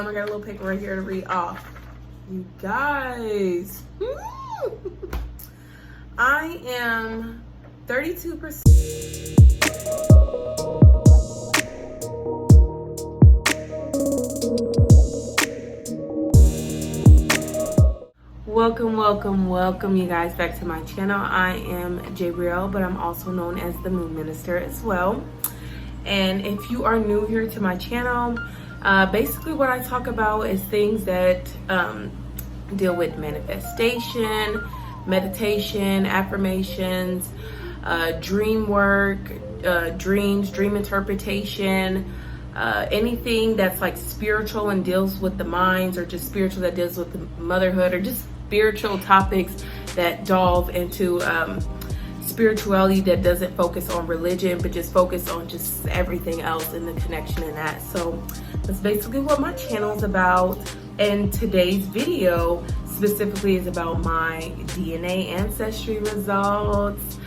I got a little paper right here to read off. You guys, I am 32%. Welcome you guys back to my channel. I am Jabrielle, but I'm also known as the Moon Minister as well. And if you are new here to my channel, basically what I talk about is things that deal with manifestation, meditation, affirmations, dream work, dreams, dream interpretation, anything that's like spiritual and deals with the minds, or just spiritual that deals with the motherhood, or just spiritual topics that delve into spirituality that doesn't focus on religion, but just focus on just everything else and the connection in that. So that's basically what my channel is about. And today's video specifically is about my DNA ancestry results.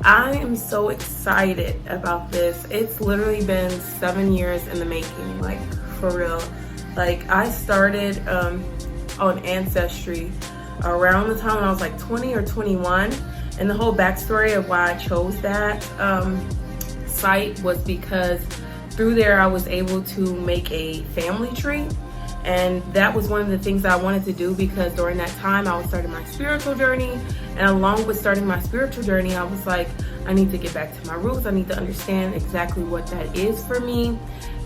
I am so excited about this. It's literally been 7 years in the making, like for real. Like I started on Ancestry around the time when I was like 20 or 21. And the whole backstory of why I chose that site was because through there I was able to make a family tree. And that was one of the things that I wanted to do, because during that time I was starting my spiritual journey. And along with starting my spiritual journey, I was like, I need to get back to my roots. I need to understand exactly what that is for me.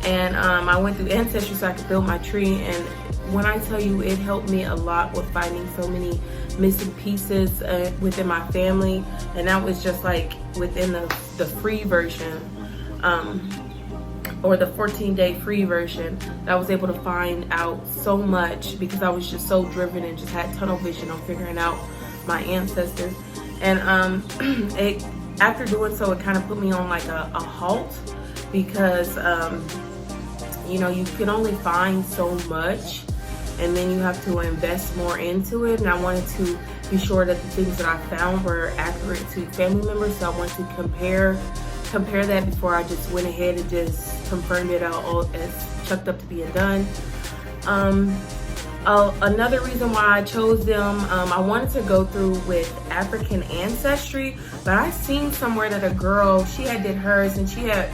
And I went through Ancestry so I could build my tree. And when I tell you, it helped me a lot with finding so many missing pieces within my family. And that was just like within the free version, or the 14-day free version, that I was able to find out so much, because I was just so driven and just had tunnel vision on figuring out my ancestors. And after doing so, it kind of put me on like a halt, because you know, you can only find so much, and then you have to invest more into it. And I wanted to be sure that the things that I found were accurate to family members, so I wanted to compare that before I just went ahead and just confirmed it out all as chucked up to being done. Another reason why I chose them, I wanted to go through with African ancestry, but I seen somewhere that a girl, she had did hers, and she had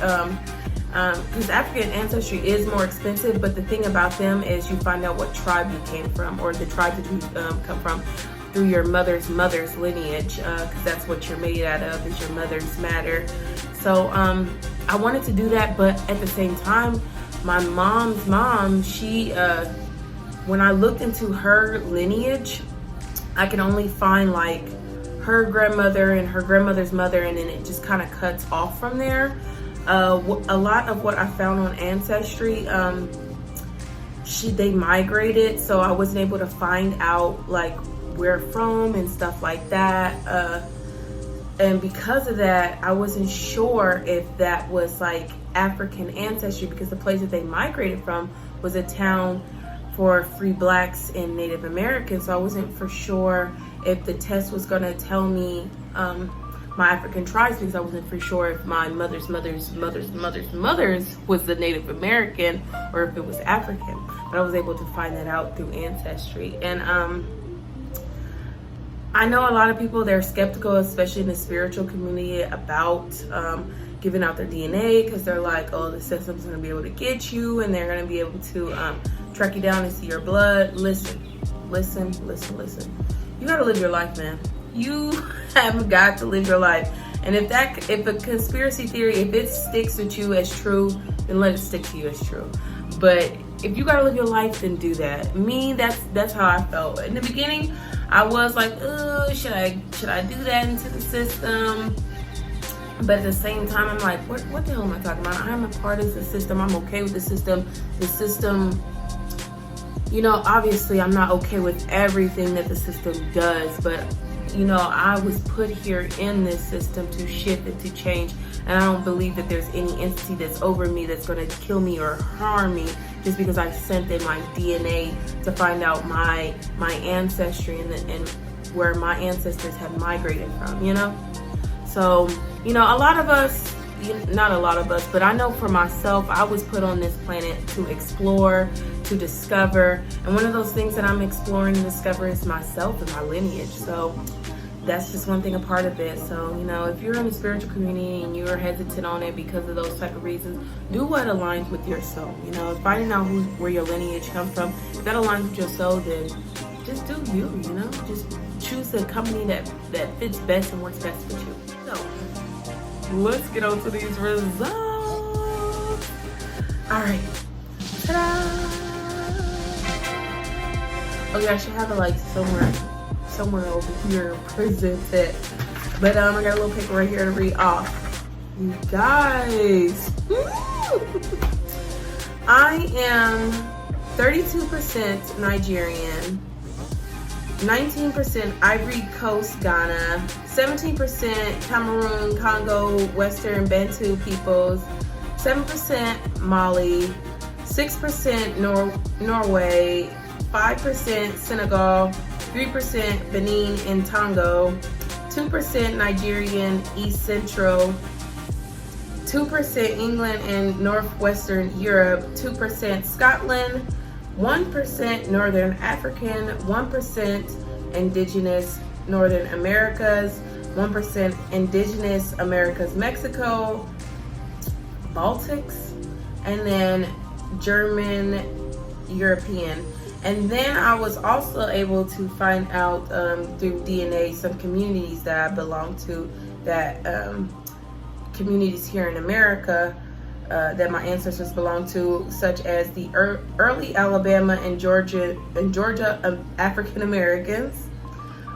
because African ancestry is more expensive, but the thing about them is you find out what tribe you came from, or the tribe that you come from, through your mother's lineage, because that's what you're made out of, is your mother's matter. So I wanted to do that, but at the same time, my mom's mom, she when I looked into her lineage, I could only find like her grandmother and her grandmother's mother, and then it just kind of cuts off from there. A lot of what I found on Ancestry, they migrated, so I wasn't able to find out like where from and stuff like that. And because of that, I wasn't sure if that was like African ancestry, because the place that they migrated from was a town for free blacks and Native Americans. So I wasn't for sure if the test was going to tell me my African tribes, because I wasn't for sure if my mother's was the Native American, or if it was African. But I was able to find that out through Ancestry. And I know a lot of people, they're skeptical, especially in the spiritual community, about giving out their DNA, because they're like, oh, the system's going to be able to get you, and they're going to be able to track you down and see your blood. Listen. You got to live your life, man. You have got to live your life. And if a conspiracy theory, if it sticks with you as true, then let it stick to you as true. But if you got to live your life, then do that. Me, that's how I felt. In the beginning, I was like, oh, should I do that into the system? But at the same time, I'm like, what the hell am I talking about? I'm a part of the system. I'm okay with the system. The system, you know, obviously I'm not okay with everything that the system does, but you know, I was put here in this system to shift and to change. And I don't believe that there's any entity that's over me that's going to kill me or harm me just because I sent in my DNA to find out my ancestry and where my ancestors had migrated from, you know? So, you know, a lot of us, not a lot of us, but I know for myself, I was put on this planet to explore, to discover. And one of those things that I'm exploring and discover is myself and my lineage. So that's just one thing, a part of it. So, you know, if you're in a spiritual community and you're hesitant on it because of those type of reasons, do what aligns with your soul. You know, finding out where your lineage comes from. If that aligns with your soul, then just do you, you know? Just choose the company that fits best and works best with you. So, let's get on to these results. All right. Ta-da! Okay, I should have it like somewhere over here presented. But I got a little paper right here to read off. You guys, I am 32% Nigerian, 19% Ivory Coast, Ghana, 17% Cameroon, Congo, Western Bantu peoples, 7% Mali, 6% Norway, 5% Senegal, 3% Benin and Togo, 2% Nigerian, East Central, 2% England and Northwestern Europe, 2% Scotland, 1% Northern African, 1% Indigenous Northern Americas, 1% Indigenous Americas Mexico, Baltics, and then German European. And then I was also able to find out through DNA some communities that I belong to, that communities here in America that my ancestors belong to, such as the early Alabama and Georgia African Americans,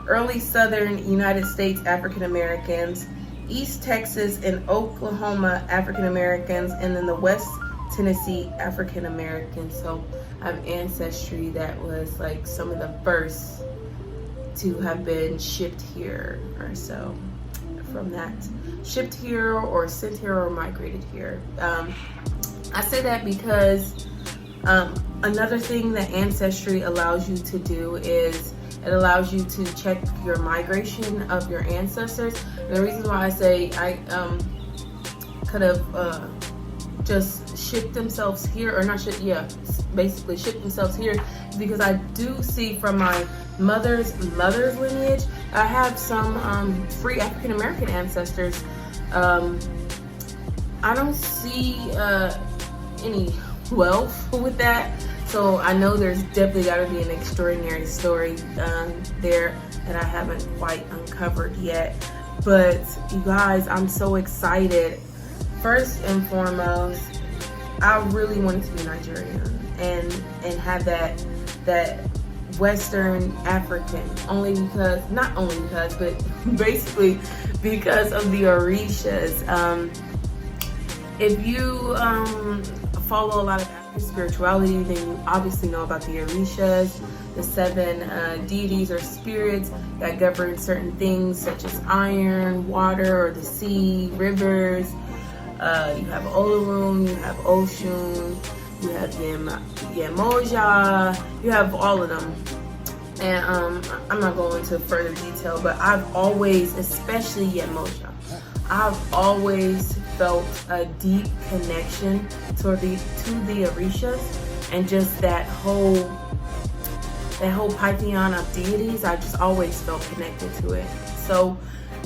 early Southern United States African Americans, East Texas and Oklahoma African Americans, and then the West Tennessee African Americans. So I have ancestry that was like some of the first to have been shipped here, or so from that, shipped here or sent here or migrated here. I say that because another thing that ancestry allows you to do is it allows you to check your migration of your ancestors. And the reason why I say I could have just shipped themselves here, or not shipped, yeah, basically shipped themselves here, is because I do see from my mother's lineage, I have some free African American ancestors. I don't see any wealth with that, so I know there's definitely got to be an extraordinary story there that I haven't quite uncovered yet. But you guys, I'm so excited. First and foremost, I really wanted to be Nigerian and have that Western African, not only because, but basically because of the Orishas. If you follow a lot of African spirituality, then you obviously know about the Orishas, the 7 deities or spirits that govern certain things such as iron, water, or the sea, rivers. You have Olorun, you have Oshun, you have Yemoja, you have all of them. And I'm not going into further detail, but I've always, especially Yemoja, I've always felt a deep connection to the Orishas, and just that whole pantheon of deities. I just always felt connected to it. So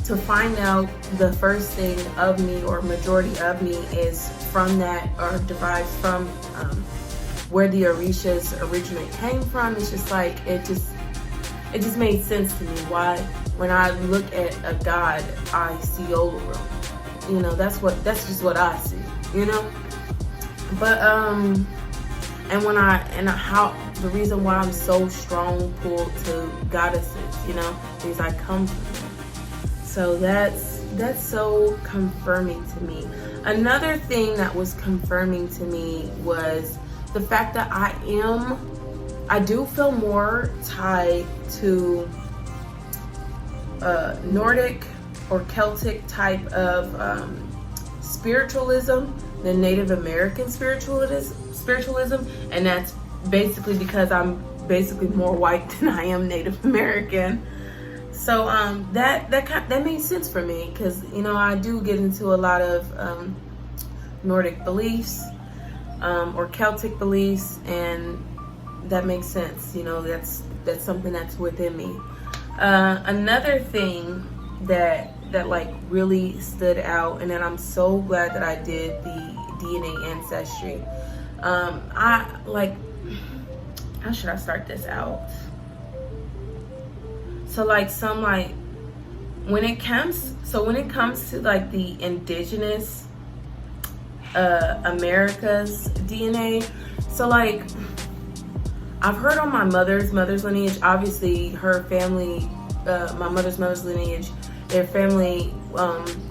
to find out the first thing of me, or majority of me, is from that, or derived from where the Orishas originally came from, it's just like, it just made sense to me why when I look at a god, I see Olorun. You know, that's just what I see, you know? But the reason why I'm so strong pulled to goddesses, you know, because I come from them. So that's so confirming to me. Another thing that was confirming to me was the fact that I do feel more tied to Nordic or Celtic type of spiritualism than Native American spiritualism, and that's basically because I'm basically more white than I am Native American. So that made sense for me, because you know, I do get into a lot of Nordic beliefs or Celtic beliefs, and that makes sense. You know, that's something that's within me. Another thing that like really stood out, and then I'm so glad that I did the DNA Ancestry. I like, how should I start this out? So like when it comes to like the indigenous America's DNA, so like I've heard on my mother's lineage, obviously her family, my mother's lineage, their family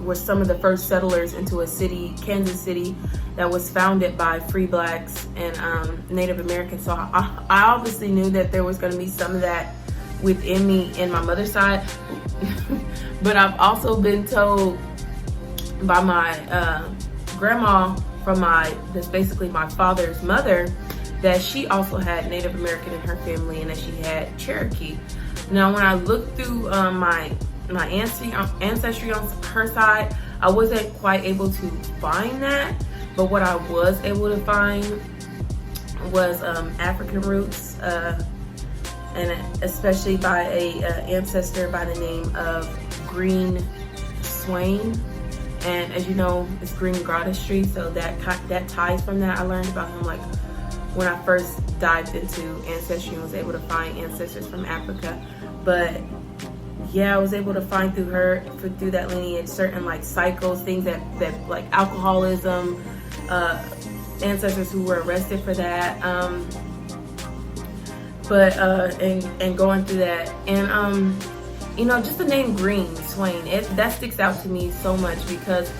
were some of the first settlers into a city, Kansas City, that was founded by free blacks and Native Americans. So I obviously knew that there was going to be some of that within me in my mother's side. But I've also been told by my grandma that's basically my father's mother, that she also had Native American in her family and that she had Cherokee. Now, when I looked through my ancestry on her side, I wasn't quite able to find that, but what I was able to find was African roots, and especially by a ancestor by the name of Green Swain. And as you know, it's Green Goddessry, so that ties from that. I learned about him like when I first dived into Ancestry and was able to find ancestors from Africa. But yeah, I was able to find through that lineage certain like cycles, things that like alcoholism, ancestors who were arrested for that, and going through that, and you know, just the name Green Swain, that sticks out to me so much because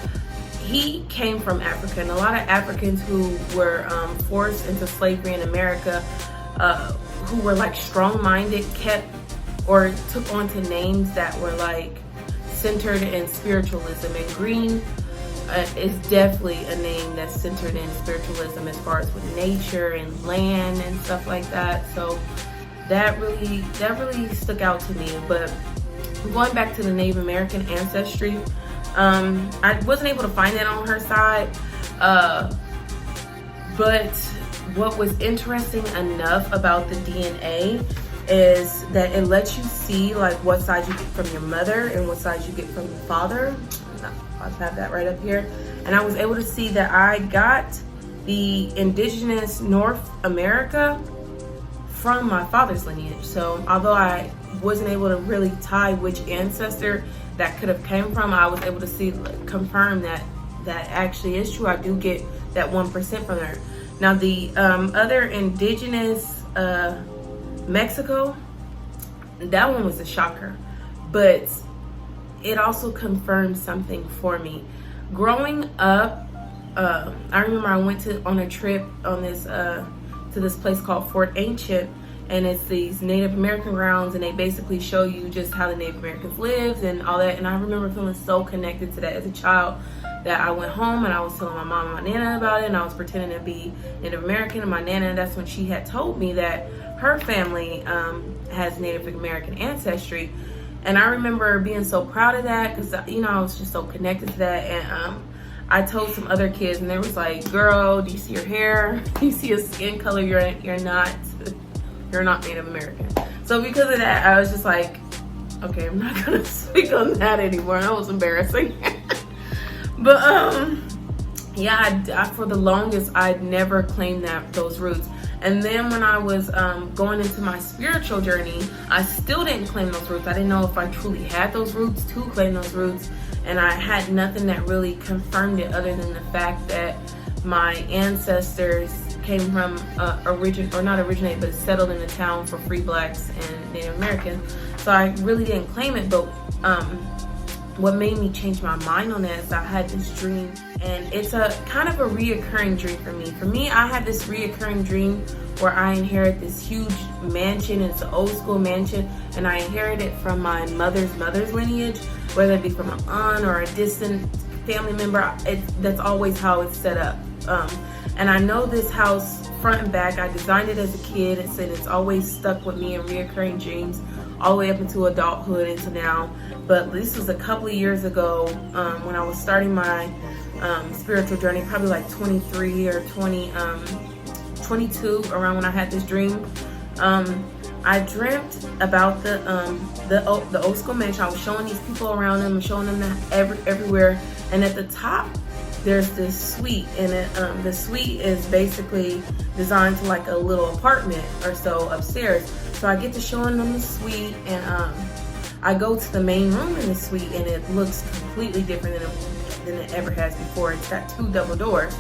he came from Africa, and a lot of Africans who were forced into slavery in America, who were like strong-minded, took on to names that were like centered in spiritualism. And Green is definitely a name that's centered in spiritualism as far as with nature and land and stuff like that. So that really stuck out to me. But going back to the Native American ancestry, I wasn't able to find that on her side, but what was interesting enough about the DNA is that it lets you see like what side you get from your mother and what side you get from your father. I'll have that right up here. And I was able to see that I got the indigenous North America from my father's lineage. So although I wasn't able to really tie which ancestor that could have came from, I was able to confirm that actually is true. I do get that 1% from there. Now the other indigenous Mexico, that one was a shocker, but it also confirmed something for me. Growing up, I remember I went on a trip to this place called Fort Ancient, and it's these Native American grounds, and they basically show you just how the Native Americans lived and all that. And I remember feeling so connected to that as a child that I went home and I was telling my mom and my nana about it, and I was pretending to be Native American. And my nana, that's when she had told me that her family has Native American ancestry. And I remember being so proud of that because, you know, I was just so connected to that. And I told some other kids, and they was like, "Girl, do you see your hair? Do you see your skin color? You're not Native American." So because of that, I was just like, okay, I'm not gonna speak on that anymore. That was embarrassing. But yeah, I for the longest I'd never claimed those roots. And then when I was going into my spiritual journey, I still didn't claim those roots. I didn't know if I truly had those roots to claim those roots. And I had nothing that really confirmed it other than the fact that my ancestors came from but settled in a town for free blacks and Native Americans. So I really didn't claim it. But what made me change my mind on that is I had this dream, and it's a kind of a reoccurring dream for me. For me, I had this reoccurring dream where I inherit this huge mansion. It's an old school mansion, and I inherited it from my mother's lineage, whether it be from an aunt or a distant family member. That's always how it's set up. And I know this house front and back. I designed it as a kid, and it's always stuck with me in reoccurring dreams all the way up into adulthood into now. But this was a couple of years ago when I was starting my spiritual journey, probably like 23 or 20, 22 around when I had this dream. I dreamt about the old school mansion. I was showing these people around them, showing them everywhere. And at the top, there's this suite, and the suite is basically designed to like a little apartment or so upstairs. So I get to showing them the suite, and I go to the main room in the suite, and it looks completely different than it ever has before. It's got 2 double doors.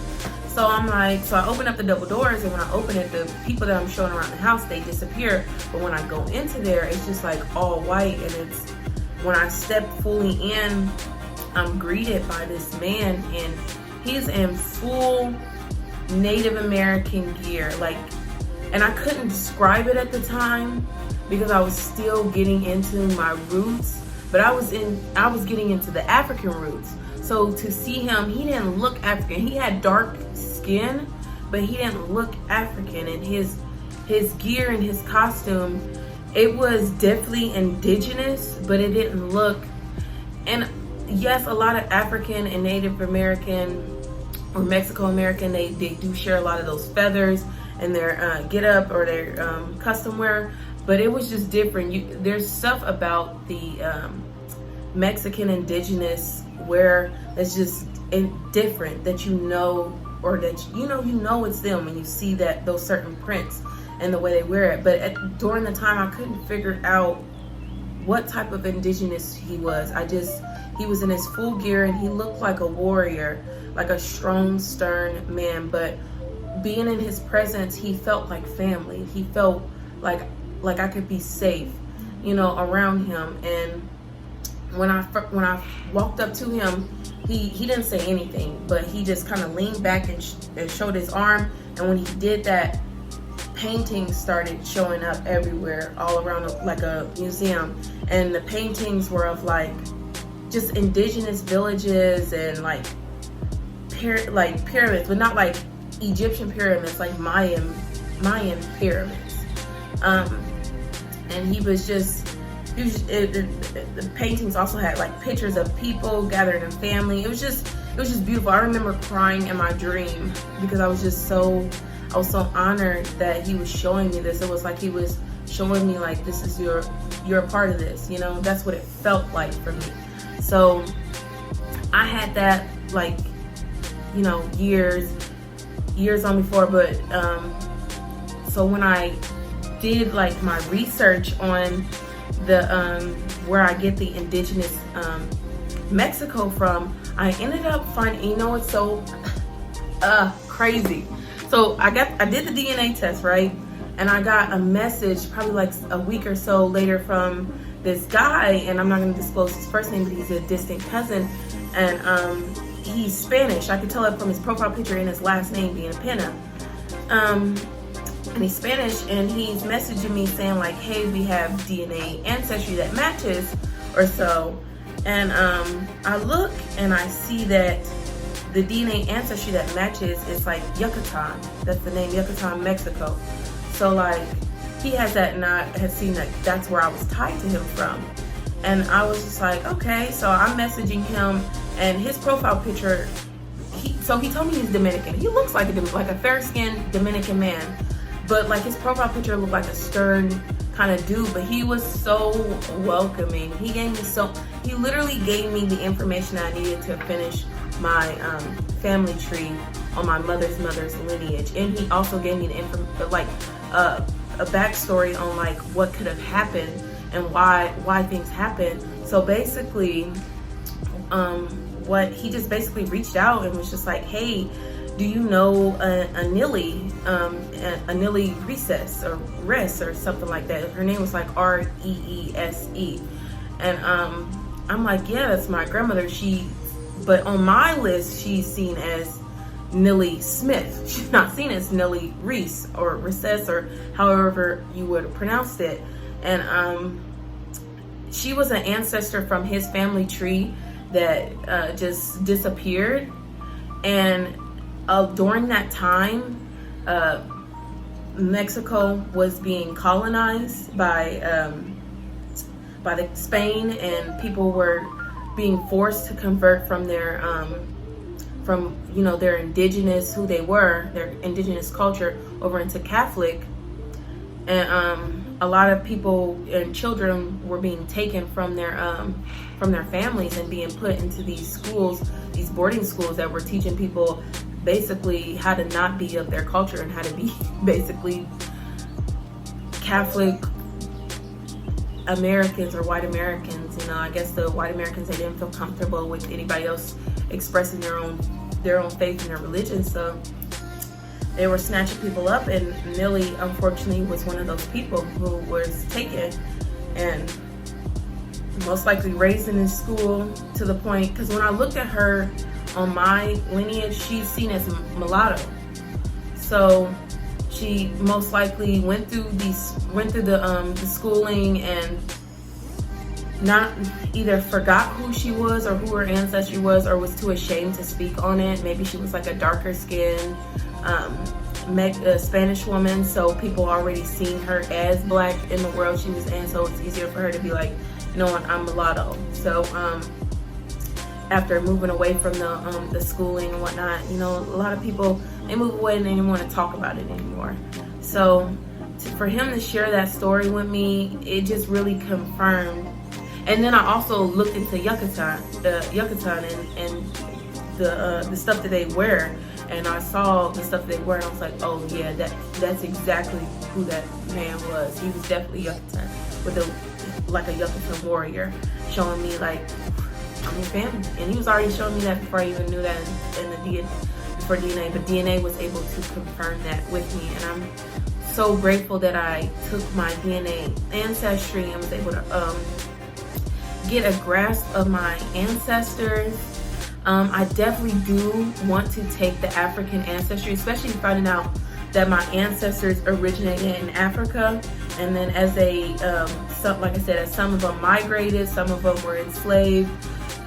So I'm like, so I open up the double doors, and when I open it, the people that I'm showing around the house, they disappear. But when I go into there, it's just like all white, and it's, when I step fully in, I'm greeted by this man, and he's in full Native American gear, like, and I couldn't describe it at the time because I was still getting into my roots, but I was getting into the African roots. So to see him, he didn't look African. He had dark skin, but he didn't look African. And his gear and his costume, it was definitely indigenous, but it didn't look. And yes, a lot of African and Native American or Mexico American, they do share a lot of those feathers in their get up or their custom wear, but it was just different. There's stuff about the Mexican indigenous wear that's just different, that you know, or that you know it's them when you see that those certain prints and the way they wear it. But during the time, I couldn't figure out what type of indigenous he was. He was in his full gear, and he looked like a warrior, like a strong, stern man. But being in his presence, he felt like family. He felt like I could be safe, around him. And when I walked up to him, he didn't say anything, but he just kind of leaned back and showed his arm. And when he did that, paintings started showing up everywhere, all around like a museum. And the paintings were of like just indigenous villages and like pyramids, but not like Egyptian pyramids, like Mayan pyramids. And the paintings also had like pictures of people gathered in family. It was just beautiful. I remember crying in my dream because I was so honored that he was showing me this. It was like he was showing me like, this is you're a part of this, that's what it felt like for me. So I had that like, years on before, but so when I did like my research on the where I get the indigenous Mexico from, I ended up finding, it's so crazy. So I did the DNA test, right? And I got a message probably like a week or so later from this guy, and I'm not going to disclose his first name, but he's a distant cousin, and he's Spanish. I could tell it from his profile picture and his last name being Pena. And he's Spanish, and he's messaging me saying like, hey, we have DNA ancestry that matches or so. And I look and I see that the DNA ancestry that matches is like Yucatan. That's the name, Yucatan, Mexico. So like, he has that, and I had seen that that's where I was tied to him from. And I was just like, okay. So I'm messaging him, and his profile picture, he told me he's Dominican. He looks like a fair-skinned Dominican man, but like his profile picture looked like a stern kind of dude, but he was so welcoming. He literally gave me the information I needed to finish my family tree on my mother's lineage. And he also gave me a backstory on like what could have happened and why things happened. So basically, what he just basically reached out and was just like, hey, do you know Anili Recess or Res or something like that? Her name was like Reese. And I'm like, yeah, that's my grandmother. But on my list, she's seen as Nilly Smith. She's not seen as Nilly Reese or Recess or however you would have pronounced it. And she was an ancestor from his family tree that just disappeared. And during that time, Mexico was being colonized by Spain, and people were being forced to convert from their from, you know, their indigenous, who they were, their indigenous culture, over into Catholic. And a lot of people and children were being taken from their families and being put into these schools, these boarding schools that were teaching people basically how to not be of their culture and how to be basically Catholic Americans or white Americans. You know, I guess the white Americans, they didn't feel comfortable with anybody else expressing their own faith and their religion, so they were snatching people up, and Millie, unfortunately, was one of those people who was taken and most likely raised in this school, to the point, because when I looked at her on my lineage, she's seen as mulatto. So she most likely went through the schooling and not either forgot who she was or who her ancestry was, or was too ashamed to speak on it. Maybe she was like a darker skinned a Spanish woman, so people already seen her as black in the world she was in, so it's easier for her to be like, you know what, I'm mulatto. So after moving away from the schooling and whatnot, you know, a lot of people, they move away and they didn't want to talk about it anymore. So for him to share that story with me, it just really confirmed. And then I also looked into Yucatan and the stuff that they wear, and I saw the stuff they wear, and I was like, oh yeah, that's exactly who that man was. He was definitely Yucatan, with like a Yucatan warrior, showing me like, I'm your family. And he was already showing me that before I even knew that in the DNA, but DNA was able to confirm that with me, and I'm so grateful that I took my DNA ancestry and was able to get a grasp of my ancestors. I definitely do want to take the African ancestry, especially finding out that my ancestors originated in Africa, and then as like I said, as some of them migrated, some of them were enslaved.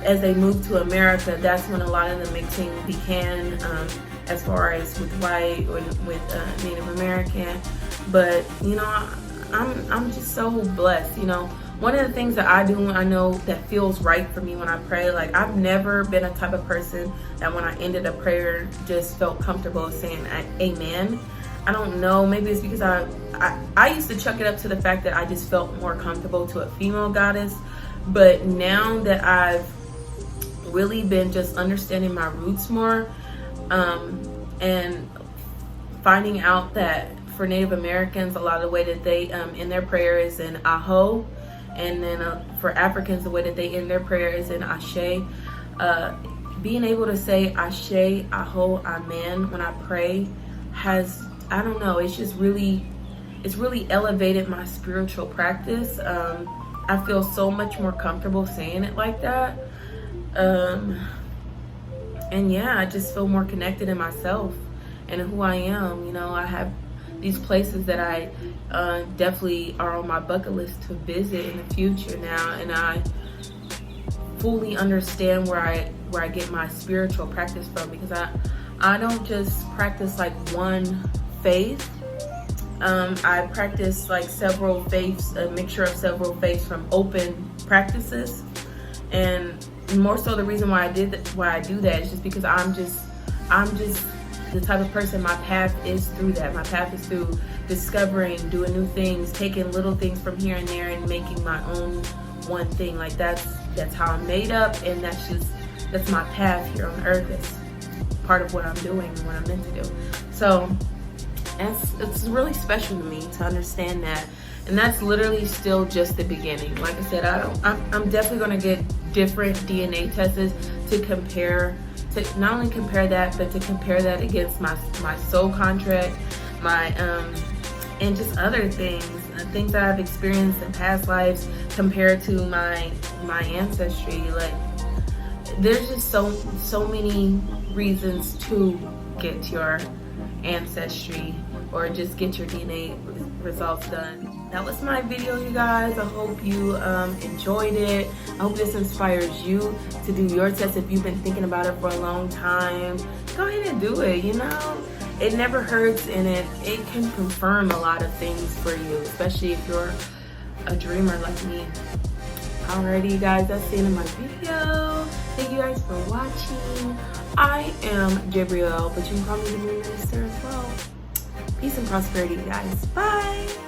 As they moved to America, that's when a lot of the mixing began, as far as with white or with Native American. But you know, I'm just so blessed. You know, one of the things that I do, I know that feels right for me when I pray, like I've never been a type of person that when I ended a prayer just felt comfortable saying amen. I don't know, maybe it's because I used to chuck it up to the fact that I just felt more comfortable to a female goddess. But now that I've really been just understanding my roots more, and finding out that for Native Americans, a lot of the way that they end their prayer is in Aho, and then for Africans, the way that they end their prayer is in Ashe. Being able to say Ashe, Aho, Amen when I pray has, I don't know, it's really elevated my spiritual practice. I feel so much more comfortable saying it like that. And yeah, I just feel more connected in myself and who I am. You know, I have these places that I definitely are on my bucket list to visit in the future now, and I fully understand where I get my spiritual practice from, because I don't just practice like one faith. I practice like several faiths, a mixture of several faiths from open practices. And more so the reason why I do that is just because I'm just the type of person, my path is through that. My path is through discovering, doing new things, taking little things from here and there and making my own one thing. Like that's how I'm made up, and that's my path here on earth. It's part of what I'm doing and what I'm meant to do. So it's really special to me to understand that. And that's literally still just the beginning. Like I said, I'm definitely gonna get different DNA tests to compare, to not only compare that, but to compare that against my soul contract, my and just other things that I've experienced in past lives compared to my ancestry. Like there's just so many reasons to get your ancestry or just get your DNA results done. That was my video, you guys. I hope you enjoyed it. I hope this inspires you to do your test. If you've been thinking about it for a long time, go ahead and do it. You know, it never hurts, and it can confirm a lot of things for you, especially if you're a dreamer like me. Alrighty, you guys, that's the end of my video. Thank you guys for watching. I am Jabrielle, but you can call me the Moon Minister as well. Peace and prosperity, you guys. Bye.